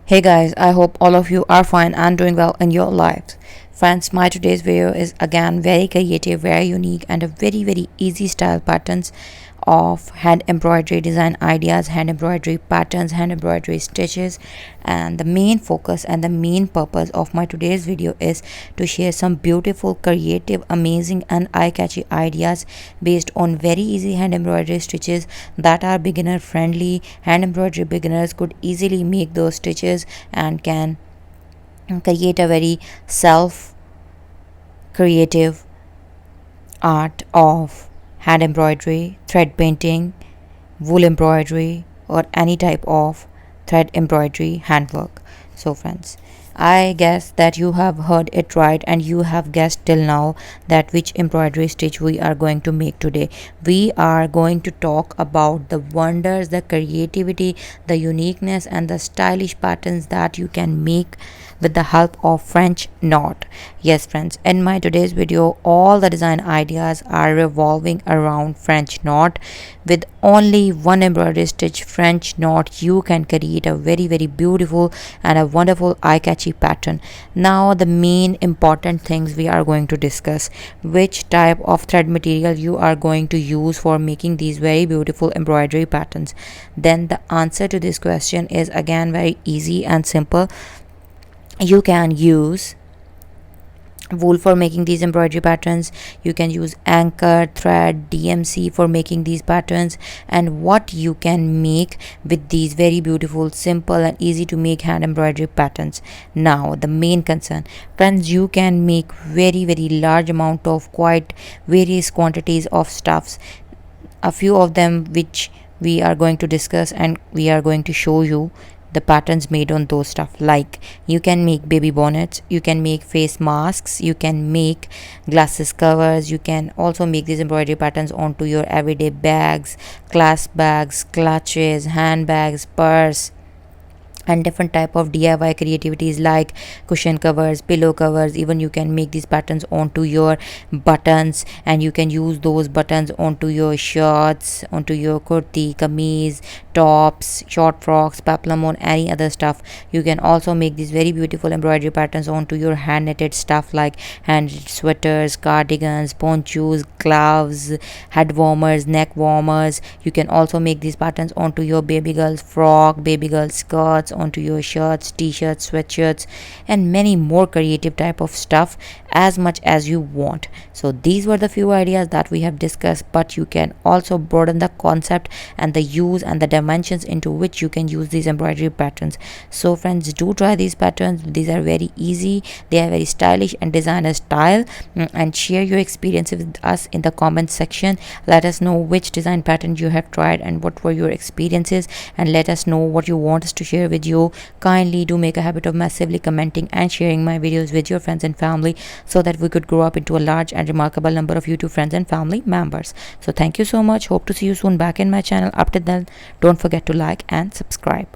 Hey guys, I hope all of you are fine and doing well in your lives. Friends, my today's video is again very creative, very unique and a very easy style patterns of hand embroidery design ideas, hand embroidery patterns, hand embroidery stitches. And the main focus and the main purpose of my today's video is to share some beautiful, creative, amazing and eye-catchy ideas based on very easy hand embroidery stitches that are beginner friendly. Hand embroidery beginners could easily make those stitches and can create a very self creative art of hand embroidery, thread painting, wool embroidery, or any type of thread embroidery handwork. So, friends, I guess that you have heard it right and you have guessed till now that which embroidery stitch we are going to make today. We are going to talk about the wonders, the creativity, the uniqueness, and the stylish patterns that you can make with the help of French knot. Yes, friends, in my today's video, all the design ideas are revolving around French knot. With only one embroidery stitch French knot, you can create a very beautiful and a wonderful eye-catchy pattern. Now, the main important things we are going to discuss: which type of thread material you are going to use for making these very beautiful embroidery patterns. Then the answer to this question is again very easy and simple. You can use wool for making these embroidery patterns. You can use anchor, thread, DMC for making these patterns. And what you can make with these very beautiful, simple and easy to make hand embroidery patterns. Now the main concern, friends, you can make very large amount of quite various quantities of stuffs. A few of them which we are going to discuss and we are going to show you the patterns made on those stuff. Like, you can make baby bonnets, you can make face masks, you can make glasses covers, you can also make these embroidery patterns onto your everyday bags, clasp bags, clutches, handbags, purse, and different type of DIY creativities like cushion covers, pillow covers. Even you can make these patterns onto your buttons, and you can use those buttons onto your shirts, onto your kurti, kameez, tops, short frocks, peplum, on any other stuff. You can also make these very beautiful embroidery patterns onto your hand knitted stuff like hand knitted sweaters, cardigans, ponchos, gloves, head warmers, neck warmers. You can also make these patterns onto your baby girl's frock, baby girl skirts, onto your shirts, t-shirts, sweatshirts, and many more creative type of stuff as much as you want. So these were the few ideas that we have discussed, but you can also broaden the concept and the use and the dimensions into which you can use these embroidery patterns. So friends, do try these patterns. These are very easy, they are very stylish and designer style. And share your experiences with us in the comment section. Let us know which design pattern you have tried and what were your experiences, and let us know what you want us to share with you. Kindly do make a habit of massively commenting and sharing my videos with your friends and family, so that we could grow up into a large and remarkable number of YouTube friends and family members. So thank you so much. Hope to see you soon back in my channel. Up to then, don't forget to like and subscribe.